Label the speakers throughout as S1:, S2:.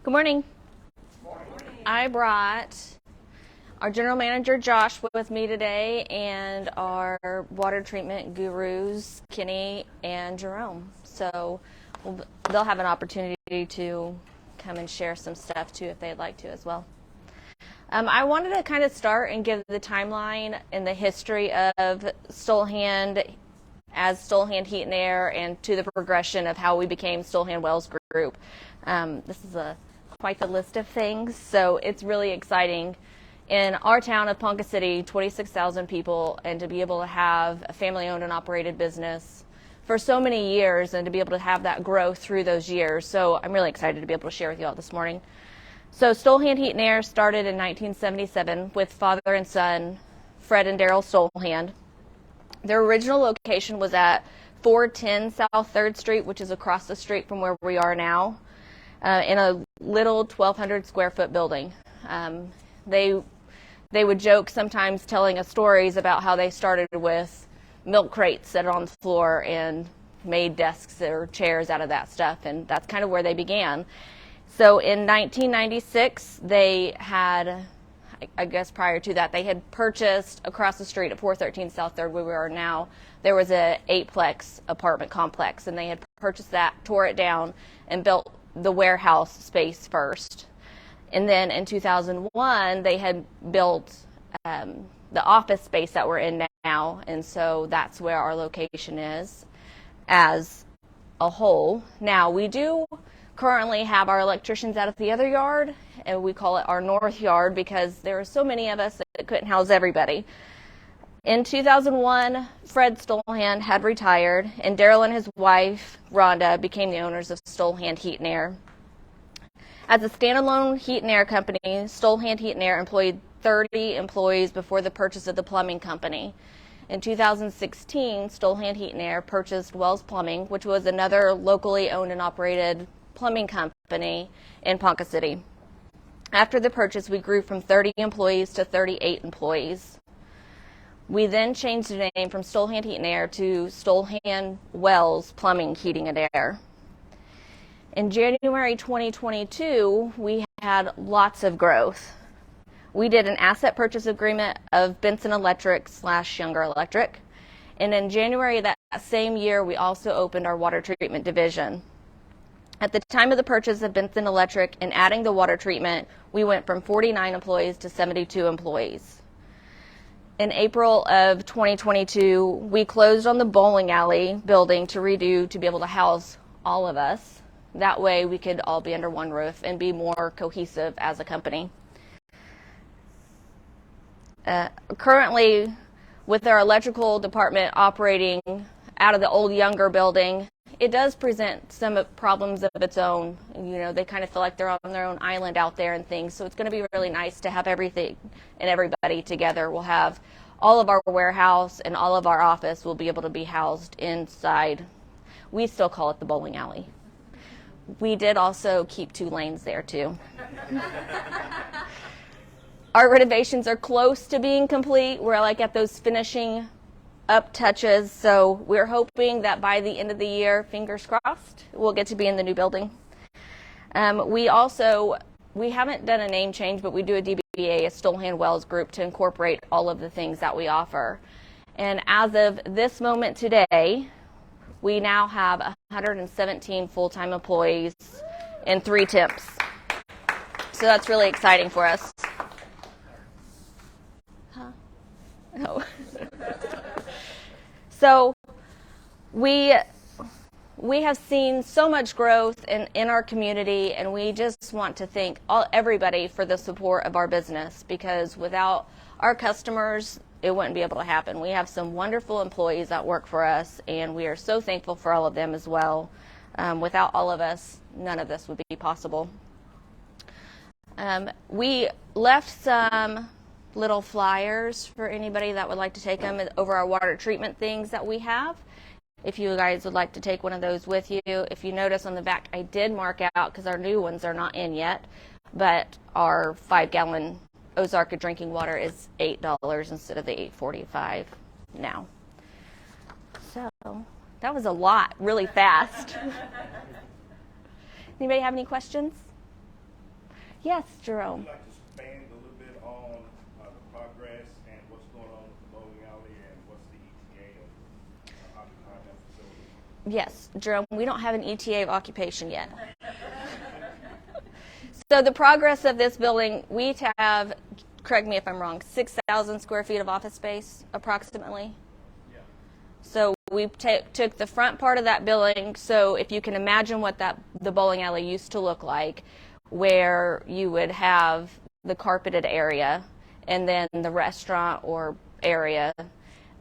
S1: Good morning. I brought our general manager, Josh, with me today, and our water treatment gurus, Kenny and Jerome. So they'll have an opportunity to come and share some stuff, too, if they'd like to as well. I wanted to kind of start and give the timeline and the history of Stolhand as Stolhand Heat and Air and to the progression of how we became Stolhand-Wells Group. This is quite the list of things, so it's really exciting. In our town of Ponca City, 26,000 people, and to be able to have a family-owned and operated business for so many years and to be able to have that growth through those years. So I'm really excited to be able to share with you all this morning. So Stolhand Heat and Air started in 1977 with father and son, Fred and Daryl Stolhand. Their original location was at 410 South 3rd Street, which is across the street from where we are now, in a little 1,200 square foot building. They would joke sometimes telling us stories about how they started with milk crates set on the floor and made desks or chairs out of that stuff, and that's kind of where they began. So in 1996, they had, I guess prior to that, they had purchased across the street at 413 South 3rd, where we are now. There was a 8-plex apartment complex, and they had purchased that, tore it down, and built the warehouse space first. And then in 2001, they had built the office space that we're in now, and so that's where our location is as a whole. Now, we do currently have our electricians out at the other yard, and we call it our north yard because there are so many of us that it couldn't house everybody. In 2001, Fred Stolhand had retired, and Daryl and his wife, Rhonda, became the owners of Stolhand Heat and Air. As a standalone heat and air company, Stolhand Heat and Air employed 30 employees before the purchase of the plumbing company. In 2016, Stolhand Heat and Air purchased Wells Plumbing, which was another locally owned and operated plumbing company in Ponca City. After the purchase, we grew from 30 employees to 38 employees. We then changed the name from Stolhand Heat and Air to Stolhand-Wells Plumbing, Heating and Air. In January 2022, we had lots of growth. We did an asset purchase agreement of Benson Electric / Younger Electric. And in January of that same year, we also opened our water treatment division. At the time of the purchase of Benson Electric and adding the water treatment, we went from 49 employees to 72 employees. In April of 2022, we closed on the bowling alley building to redo to be able to house all of us. That way we could all be under one roof and be more cohesive as a company. Currently, with our electrical department operating out of the old Younger building, it does present some problems of its own. You know, they kind of feel like they're on their own island out there and things. So it's going to be really nice to have everything and everybody together. We'll have all of our warehouse and all of our office will be able to be housed inside. We still call it the bowling alley. We did also keep 2 lanes there, too. Our renovations are close to being complete. We're like at those finishing up touches, so we're hoping that by the end of the year, fingers crossed, we'll get to be in the new building. We haven't done a name change, but we do a DBA, a Stolhand-Wells Group, to incorporate all of the things that we offer. And as of this moment today, we now have 117 full-time employees and 3 temps. So that's really exciting for us. Huh? No. So we have seen so much growth in our community, and we just want to thank everybody for the support of our business, because without our customers, it wouldn't be able to happen. We have some wonderful employees that work for us, and we are so thankful for all of them as well. Without all of us, none of this would be possible. We left some little flyers for anybody that would like to take them over our water treatment things that we have. If you guys would like to take one of those with you. If you notice on the back, I did mark out, because our new ones are not in yet, but our 5-gallon Ozarka drinking water is $8 instead of the $8.45 now. So that was a lot, really fast. Anybody have any questions? Yes, Jerome.
S2: Would you like to expand a little bit on the progress and what's going on with the bowling alley and what's the ETA of occupying that facility?
S1: Yes, Jerome, we don't have an ETA of occupation yet. So the progress of this building, we have, correct me if I'm wrong, 6,000 square feet of office space approximately.
S2: Yeah.
S1: So we took the front part of that building, so if you can imagine what the bowling alley used to look like, where you would have the carpeted area and then the restaurant or area,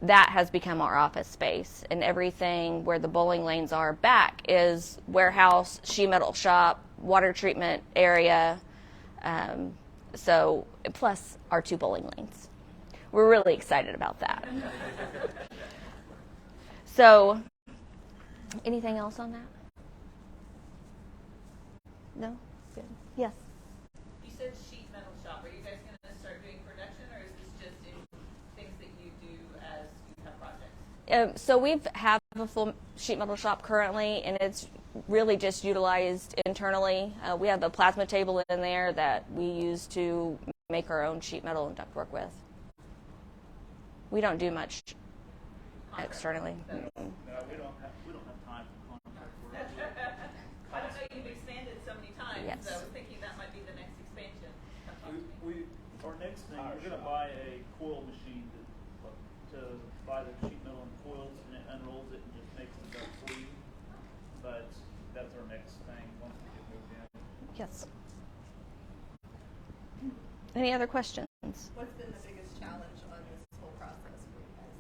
S1: that has become our office space. And everything where the bowling lanes are back is warehouse, sheet metal shop, water treatment area, so plus our 2 bowling lanes. We're really excited about that. So, anything else on that? No? Good. Yes?
S3: You said sheet metal shop. Are you guys going to start doing production, or is this just in things that you do as you have projects?
S1: So we have a full sheet metal shop currently, and it's really just utilized internally. We have a plasma table in there that we use to make our own sheet metal and ductwork with. We don't do much externally.
S4: No, we don't have time for contract work.
S3: I don't know, you've expanded so many times,
S1: Yes.
S3: so I was thinking that might be the next expansion.
S4: Our next thing, we're going to buy a coil machine to buy the sheet metal and coils, and it unrolls it and just makes the duct for you. But that's our next thing once we get moved in.
S1: Yes. Any other questions?
S5: What's been the biggest challenge on this whole process for you guys?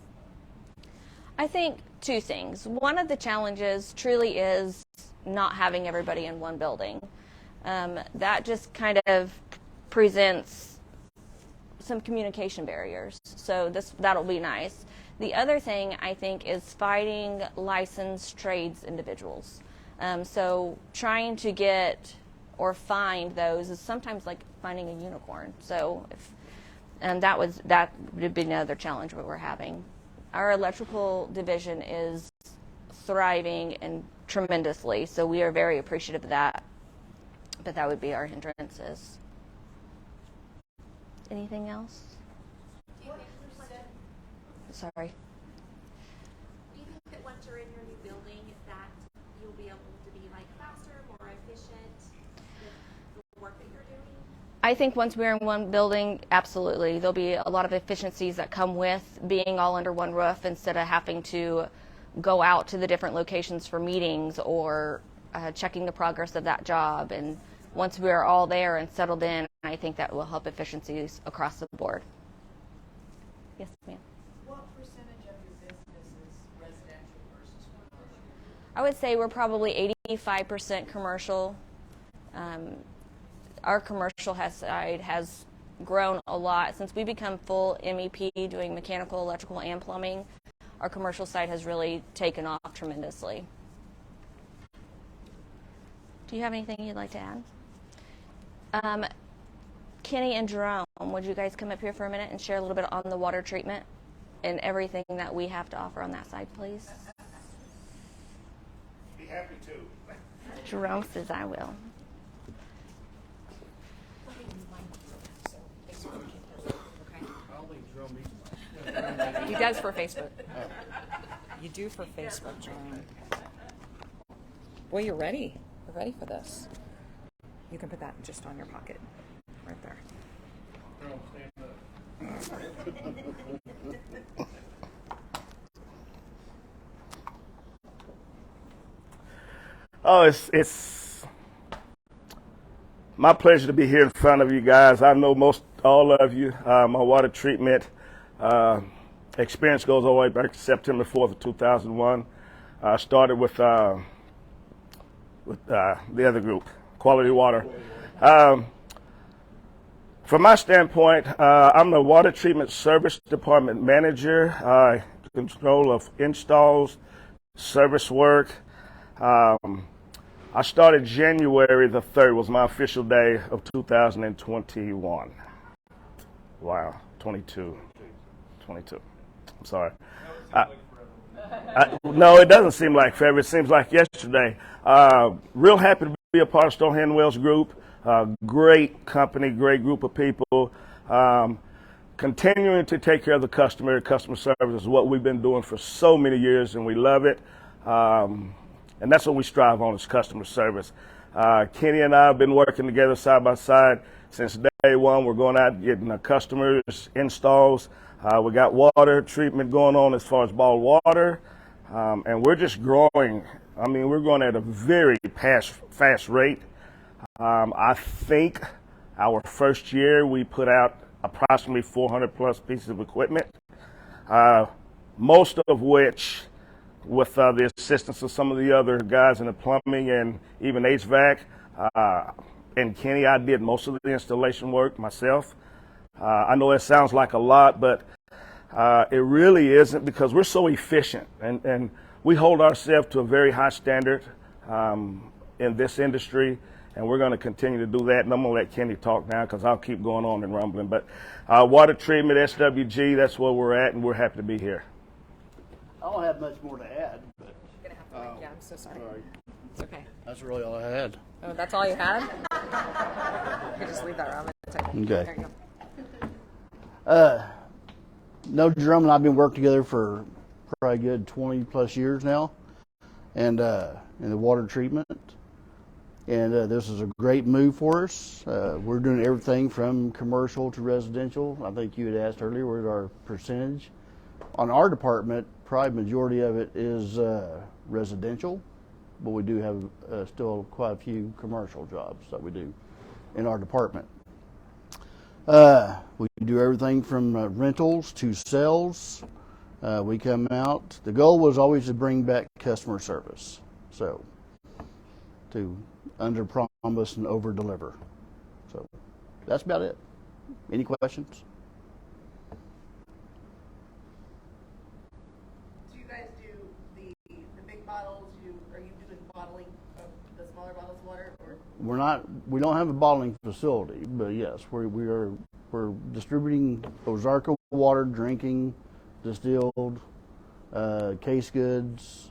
S1: I think 2 things. One of the challenges truly is not having everybody in one building. That just kind of presents some communication barriers. So that'll be nice. The other thing I think is finding licensed trades individuals. So trying to get or find those is sometimes like finding a unicorn. So that would be another challenge that we're having. Our electrical division is thriving and tremendously, so we are very appreciative of that. But that would be our hindrances. Anything else? Sorry.
S6: Do you think that once you're in your new building that you'll be able to be like faster, more efficient with the work that you're doing?
S1: I think once we're in one building, absolutely. There'll be a lot of efficiencies that come with being all under one roof instead of having to go out to the different locations for meetings or checking the progress of that job. And once we're all there and settled in, I think that will help efficiencies across the board. Yes, ma'am.
S5: What percentage of your business is residential versus commercial?
S1: I would say we're probably 85% commercial. Our commercial side has grown a lot. Since we become full MEP doing mechanical, electrical, and plumbing, our commercial side has really taken off tremendously. Do you have anything you'd like to add? Kenny and Jerome, would you guys come up here for a minute and share a little bit on the water treatment and everything that we have to offer on that side, please?
S2: Be happy to.
S1: Jerome says I will.
S7: He does for Facebook. You do for Facebook, John. Boy, you're ready. You're ready for this. You can put that just on your pocket, right there.
S2: Oh, it's my pleasure to be here in front of you guys. I know most all of you. My water treatment experience goes all the way back to September 4th of 2001. I started with the other group, Quality Water. From my standpoint, I'm the water treatment service department manager, control of installs, service work. I started January the 3rd was my official day of 2021. Wow, 22. I'm sorry. No, it doesn't seem like forever. It seems like yesterday. Real happy to be a part of Stolhand-Wells Group. Great company, great group of people. Continuing to take care of the customer. Customer service is what we've been doing for so many years, and we love it. And that's what we strive on, is customer service. Kenny and I have been working together side by side since day one. We're going out getting customers installs. We got water treatment going on as far as bottled water, and we're just growing. I mean, we're going at a very fast rate. I think our first year we put out approximately 400 plus pieces of equipment, most of which with the assistance of some of the other guys in the plumbing and even HVAC. And Kenny, I did most of the installation work myself. I know it sounds like a lot, but it really isn't, because we're so efficient, and we hold ourselves to a very high standard in this industry, and we're going to continue to do that. And I'm going to let Kenny talk now, because I'll keep going on and rumbling. But water treatment, SWG, that's where we're at, and we're happy to be here.
S8: I don't have much more to add, but
S7: You're gonna have to, yeah, I'm so sorry. It's okay.
S8: that's really all I had.
S7: Oh, that's all you had? You can just leave that around the table.
S8: Okay.
S7: There you go.
S8: No, Jerome and I have been working together for probably a good 20 plus years now, and in the water treatment. And this is a great move for us. We're doing everything from commercial to residential. I think you had asked earlier, where's our percentage? On our department, probably majority of it is residential, but we do have still quite a few commercial jobs that we do in our department. We do everything from rentals to sales. We come out. The goal was always to bring back customer service, so to under promise and over deliver. So that's about it. Any questions?
S5: Do you guys do the big bottles? Are you doing bottling of the smaller bottles of water, or?
S8: We don't have a bottling facility, but yes, we're distributing Ozarka water, drinking, distilled, case goods,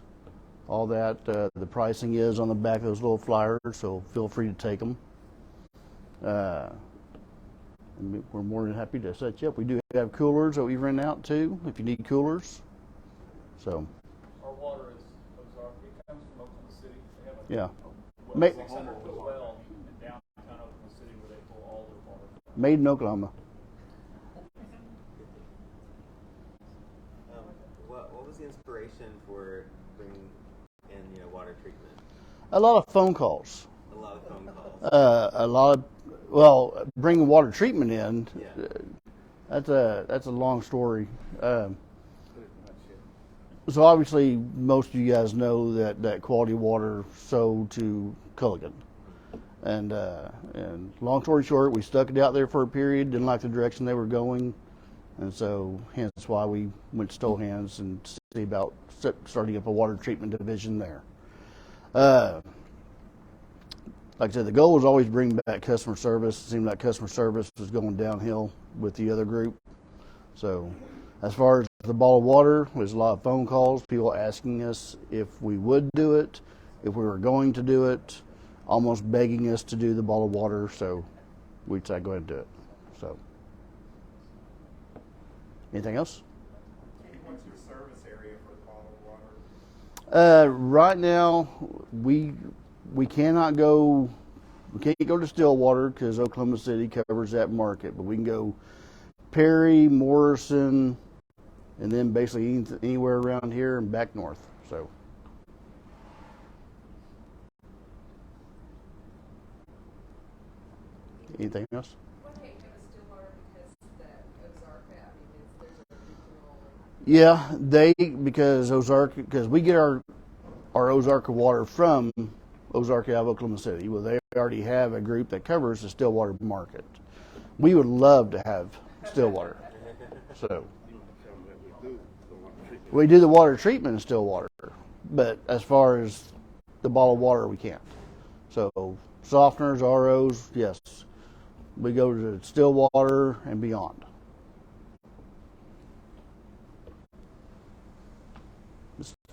S8: all that. The pricing is on the back of those little flyers, so feel free to take them. We're more than happy to set you up. We do have coolers that we rent out too, if you need coolers. So.
S4: Our water is Ozark. It comes from Oklahoma City. They have a
S8: Yeah.
S4: well, 600-foot well in downtown Oklahoma City where they pull all their water.
S8: Made in Oklahoma.
S9: What was the inspiration for bringing in, water treatment?
S8: A lot of phone calls.
S9: A lot of phone calls.
S8: Bringing water treatment in.
S9: Yeah.
S8: That's a long story. So obviously, most of you guys know that quality water sold to Culligan, and long story short, we stuck it out there for a period. Didn't like the direction they were going, and so hence why we went to Stolhand and see about starting up a water treatment division there. Like I said, the goal was always bring back customer service. It seemed like customer service was going downhill with the other group. So as far as the bottled water, there's a lot of phone calls, people asking us if we would do it, if we were going to do it, almost begging us to do the bottled water. So we'd say, go ahead and do it. So anything else?
S10: What's your service area for the bottled water?
S8: Right now, we can't go to Stillwater because Oklahoma City covers that market, but we can go Perry, Morrison, and then basically anywhere around here and back north. So. Anything else?
S5: Why can't you give us Stillwater because the Ozarka? I mean, there's a regional.
S8: Because we get our Ozarka water from Ozarka out of Oklahoma City. Well, they already have a group that covers the Stillwater market. We would love to have Stillwater. So we do the water treatment in Stillwater, but as far as the bottled water, we can't. So softeners, ROs, yes, we go to Stillwater and beyond.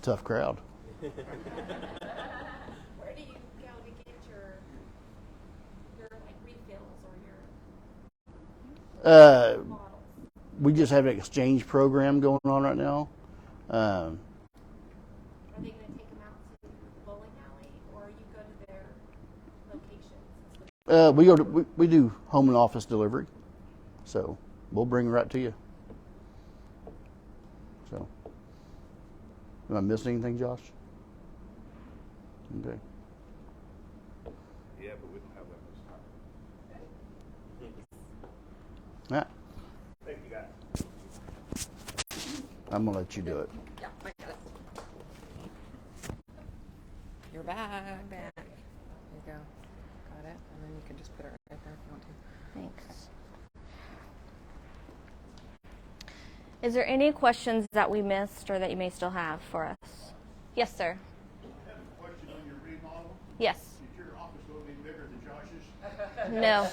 S8: tough crowd.
S6: Where do you go to get your like refills or your bottles?
S8: We just have an exchange program going on right now.
S6: Are they going to take them out to the bowling alley, or you go to their locations?
S8: We do home and office delivery, so we'll bring it right to you. So, am I missing anything, Josh? Okay.
S10: Yeah, but we don't have that much time.
S8: All right.
S10: Thank you, guys.
S8: I'm gonna let you do it.
S7: Yeah, I got it. Your bag back. There you go. Got it. And then you can just put it right there if you want to.
S1: Thanks. Is there any questions that we missed or that you may still have for us? Yes, sir.
S11: I have a question on your remodel.
S1: Yes.
S11: Is your office going to be bigger than Josh's?
S1: No.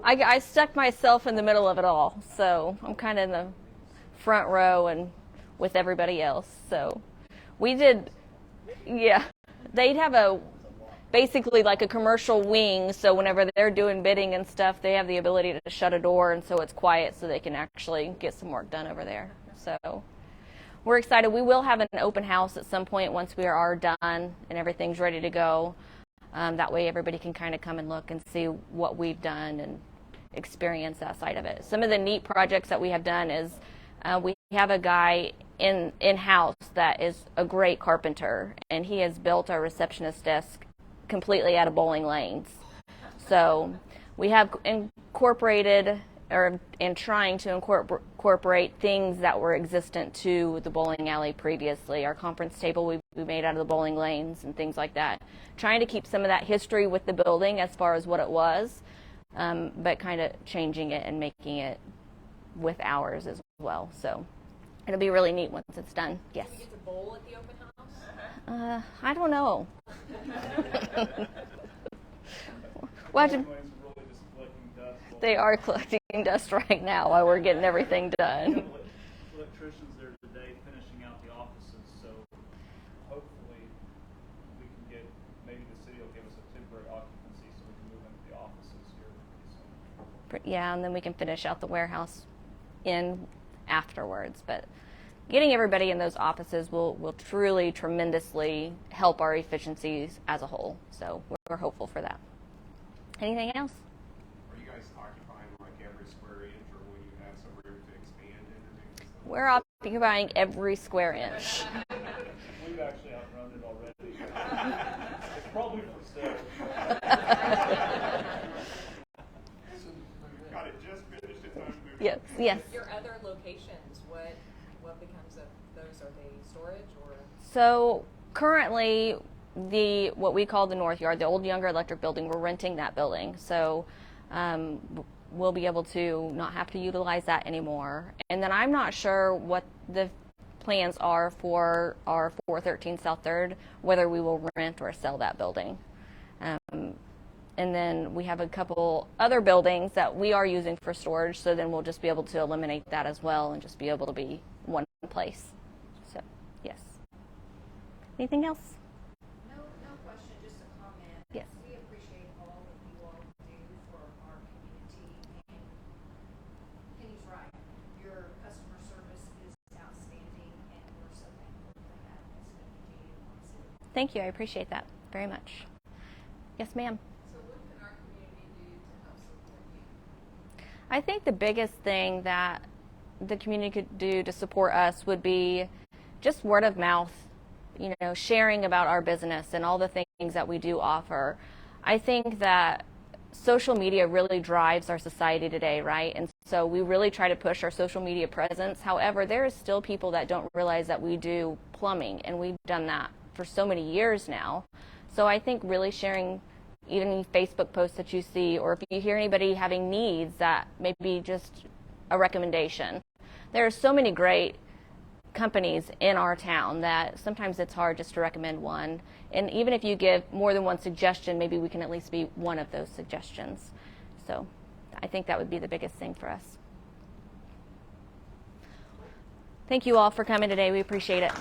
S1: I stuck myself in the middle of it all, so I'm kind of in the front row and with everybody else. So we did, yeah. They'd have basically like a commercial wing, so whenever they're doing bidding and stuff, they have the ability to shut a door, and so it's quiet so they can actually get some work done over there. So we're excited. We will have an open house at some point once we are done and everything's ready to go. That way everybody can kind of come and look and see what we've done and experience that side of it. Some of the neat projects that we have done is we have a guy in-house that is a great carpenter, and he has built our receptionist desk completely out of bowling lanes. So we have incorporated and trying to incorporate things that were existent to the bowling alley previously. Our conference table we made out of the bowling lanes and things like that. Trying to keep some of that history with the building as far as what it was, but kind of changing it and making it with ours as well. So it'll be really neat once it's done. Yes.
S3: Do you get to bowl at the open house?
S1: I don't know. Well, they are collecting dust right now while we're getting everything done.
S4: Electricians there today finishing out the offices, so hopefully we can get, maybe the city will give us a temporary occupancy so we can move into the offices here pretty soon.
S1: Yeah, and then we can finish out the warehouse in afterwards. But getting everybody in those offices will truly tremendously help our efficiencies as a whole. So we're hopeful for that. Anything else?
S10: Are you guys occupying like every square inch, or will you have some room to expand into things?
S1: We're occupying every square inch.
S4: We've actually outrun it already. It's probably for sale.
S10: Got it just finished its own move.
S1: Yes, yes.
S3: Your other locations, what becomes of those? Are they storage or?
S1: So currently, what we call the North Yard, the old Younger Electric building, we're renting that building. So we'll be able to not have to utilize that anymore. And then I'm not sure what the plans are for our 413 South 3rd, whether we will rent or sell that building. And then we have a couple other buildings that we are using for storage, so then we'll just be able to eliminate that as well and just be able to be one place. So, yes. Anything else?
S6: No question, just a comment.
S1: Yes.
S6: We appreciate all that you all do for our community, and Kenny's right. Your customer service is outstanding, and we're so thankful for that as SWG and Ponca City.
S1: Thank you. I appreciate that very much. Yes, ma'am.
S3: So what can our community do to help support you?
S1: I think the biggest thing that the community could do to support us would be just word of mouth, sharing about our business and all the things that we do offer. I think that social media really drives our society today, right? And so we really try to push our social media presence. However, there is still people that don't realize that we do plumbing, and we've done that for so many years now. So I think really sharing even Facebook posts that you see, or if you hear anybody having needs, that maybe just a recommendation. There are so many great companies in our town that sometimes it's hard just to recommend one. And even if you give more than one suggestion, maybe we can at least be one of those suggestions. So I think that would be the biggest thing for us. Thank you all for coming today. We appreciate it.